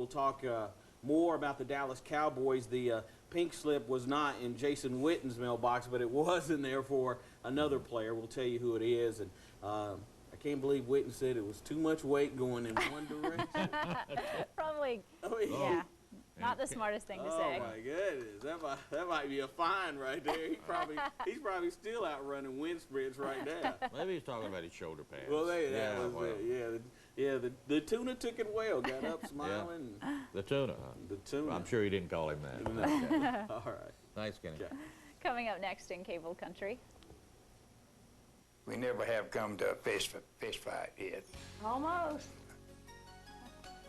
We'll talk more about the Dallas Cowboys. The pink slip was not in Jason Witten's mailbox, but it was in there for another player. We'll tell you who it is. And I can't believe Witten said it was too much weight going in one direction. Probably, yeah. Not the smartest thing to say. Oh my goodness, that might be a fine right there. He's probably still out running wind sprints right now. Maybe he's talking about his shoulder pads. Well, that was it. Yeah, the tuna took it well. Got up smiling. Yeah. The tuna. Huh? The tuna. Well, I'm sure he didn't call him that. No. All right. Thanks, Kenny. Okay. Coming up next in Cable Country. We never have come to a fish fight yet. Almost.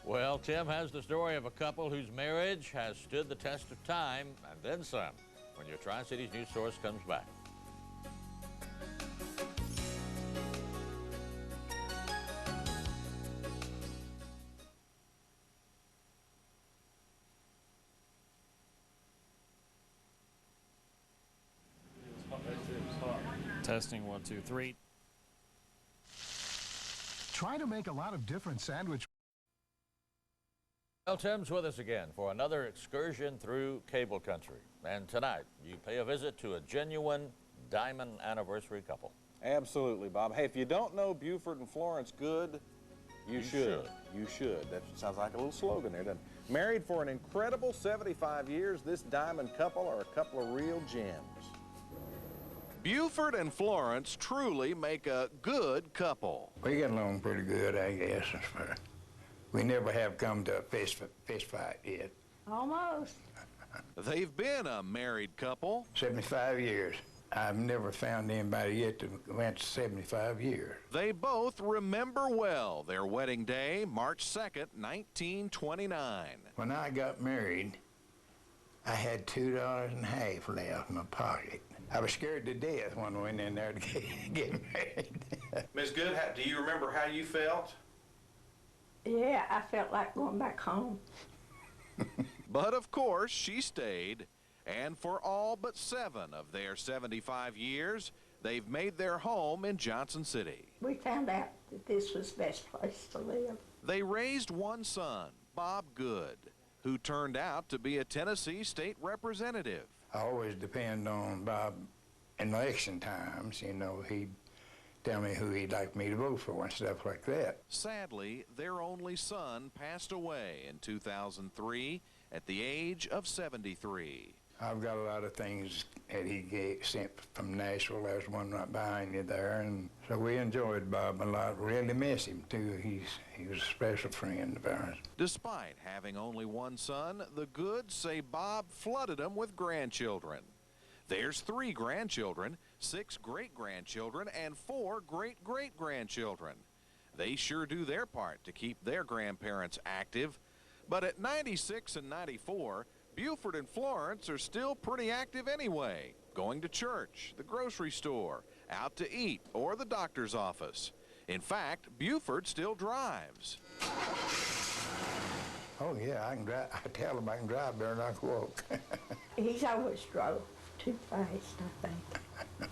Well, Tim has the story of a couple whose marriage has stood the test of time and then some when your Tri-Cities News Source comes back. Testing 1, 2, 3. Try to make a lot of different sandwich. Well, Tim's with us again for another excursion through Cable Country. And tonight, you pay a visit to a genuine diamond anniversary couple. Absolutely, Bob. Hey, if you don't know Buford and Florence Good, you should. You should. That sounds like a little slogan there, doesn't it? Married for an incredible 75 years, this diamond couple are a couple of real gems. Buford and Florence truly make a good couple. We get along pretty good, I guess. We never have come to a fish fight yet. Almost. They've been a married couple 75 years. I've never found anybody yet that went 75 years. They both remember well their wedding day, March 2nd, 1929. When I got married, I had $2.50 left in my pocket. I was scared to death when I went in there to get married. Ms. Good, do you remember how you felt? Yeah, I felt like going back home. But of course, she stayed. And for all but 7 of their 75 years, they've made their home in Johnson City. We found out that this was the best place to live. They raised one son, Bob Good, who turned out to be a Tennessee state representative. I always depend on Bob in election times. You know, he'd tell me who he'd like me to vote for and stuff like that. Sadly, their only son passed away in 2003 at the age of 73. I've got a lot of things that he sent from Nashville. There's one right behind you there, and so we enjoyed Bob a lot. Really miss him too. He was a special friend of ours. Despite having only one son, the Goods say Bob flooded them with grandchildren. There's 3 grandchildren, 6 great-grandchildren, and 4 great-great-grandchildren. They sure do their part to keep their grandparents active. But at 96 and 94, Buford and Florence are still pretty active anyway, going to church, the grocery store, out to eat, or the doctor's office. In fact, Buford still drives. Oh, yeah, I can drive. I tell him I can drive better than I can walk. He's always drove too fast, I think.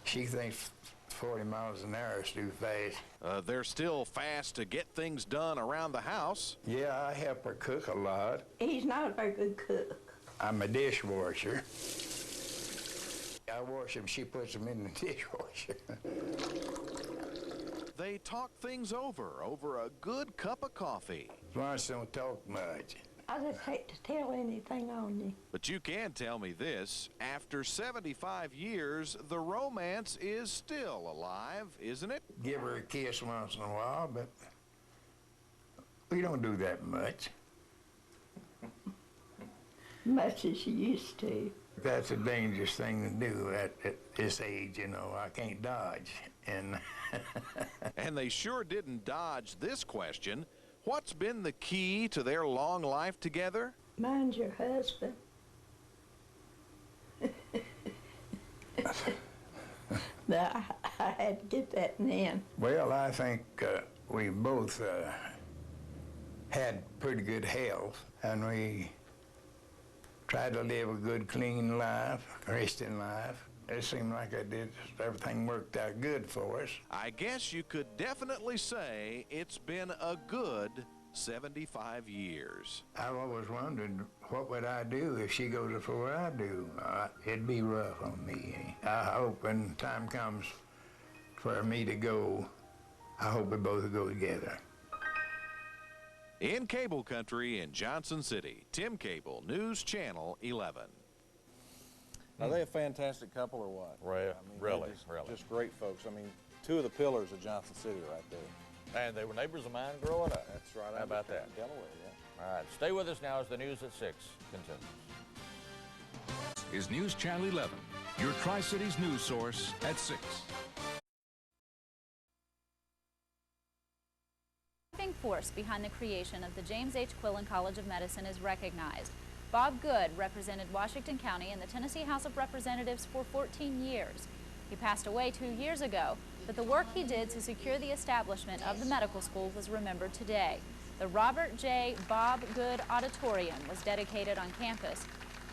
She thinks 40 miles an hour is too fast. They're still fast to get things done around the house. Yeah, I help her cook a lot. He's not a very good cook. I'm a dishwasher. I wash them, she puts them in the dishwasher. They talk things over a good cup of coffee. Florence don't talk much. I just hate to tell anything on you. But you can tell me this, after 75 years, the romance is still alive, isn't it? Give her a kiss once in a while, but we don't do that much. Much as you used to. That's a dangerous thing to do at this age, you know. I can't dodge. And And they sure didn't dodge this question. What's been the key to their long life together? Mind your husband. I had to get that in. well, I think we both had pretty good health, and we tried to live a good, clean life, Christian life. It seemed like everything worked out good for us. I guess you could definitely say it's been a good 75 years. I've always wondered, what would I do if she goes before I do? It'd be rough on me. I hope when time comes for me to go, I hope we both go together. In Cable Country in Johnson City, Tim Cable, News Channel 11. Are they a fantastic couple or what? Really, really. Just great folks. I mean, two of the pillars of Johnson City right there. And they were neighbors of mine growing up. That's right. How about that? Delaware, yeah. All right, stay with us now as the news at 6 continues. Is News Channel 11, your Tri-Cities news source at 6. The driving force behind the creation of the James H. Quillen College of Medicine is recognized. Bob Good represented Washington County in the Tennessee House of Representatives for 14 years. He passed away 2 years ago, but the work he did to secure the establishment of the medical school was remembered today. The Robert J. Bob Good Auditorium was dedicated on campus.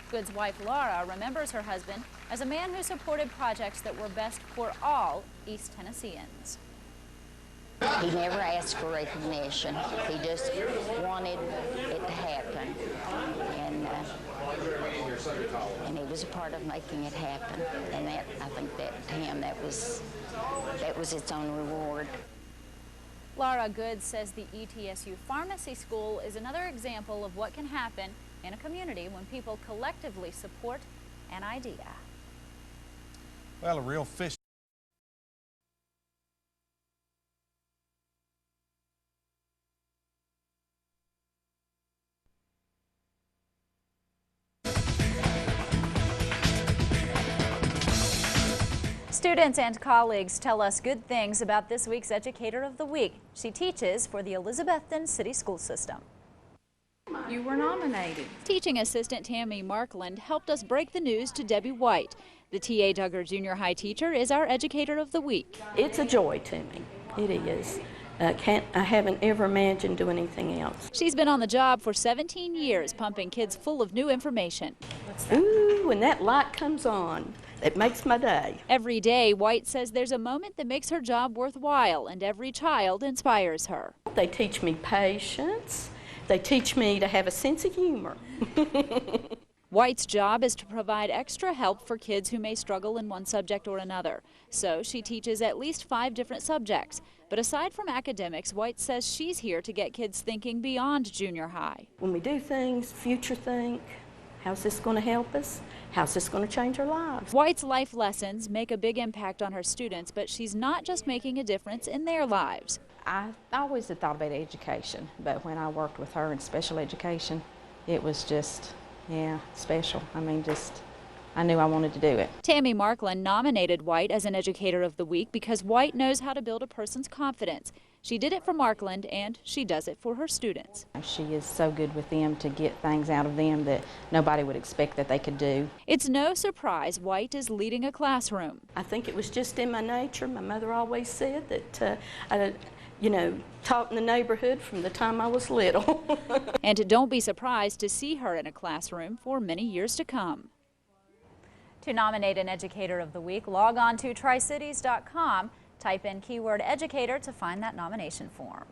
Good's wife, Laura, remembers her husband as a man who supported projects that were best for all East Tennesseans. He never asked for recognition. He just wanted it to happen. And he was a part of making it happen. And that, I think that to him, that was its own reward. Laura Good says the ETSU Pharmacy School is another example of what can happen in a community when people collectively support an idea. Well, a real fish. Students and colleagues tell us good things about this week's Educator of the Week. She teaches for the Elizabethton City School System. You were nominated. Teaching assistant Tammy Markland helped us break the news to Debbie White. The T.A. Duggar Junior High teacher is our Educator of the Week. It's a joy to me. It is. I haven't ever imagined doing anything else. She's been on the job for 17 years, pumping kids full of new information. Ooh, when that light comes on, it makes my day. Every day, White says there's a moment that makes her job worthwhile, and every child inspires her. They teach me patience. They teach me to have a sense of humor. White's job is to provide extra help for kids who may struggle in one subject or another. So she teaches at least 5 different subjects. But aside from academics, White says she's here to get kids thinking beyond junior high. When we do things, future think, how's this going to help us? How's this going to change our lives? White's life lessons make a big impact on her students, but she's not just making a difference in their lives. I always had thought about education, but when I worked with her in special education, it was just, yeah, special. I mean, I knew I wanted to do it. Tammy Markland nominated White as an Educator of the Week because White knows how to build a person's confidence. She did it for Markland, and she does it for her students. She is so good with them to get things out of them that nobody would expect that they could do. It's no surprise White is leading a classroom. I think it was just in my nature. My mother always said that I taught in the neighborhood from the time I was little. And don't be surprised to see her in a classroom for many years to come. To nominate an Educator of the Week, log on to tricities.com, type in keyword educator to find that nomination form.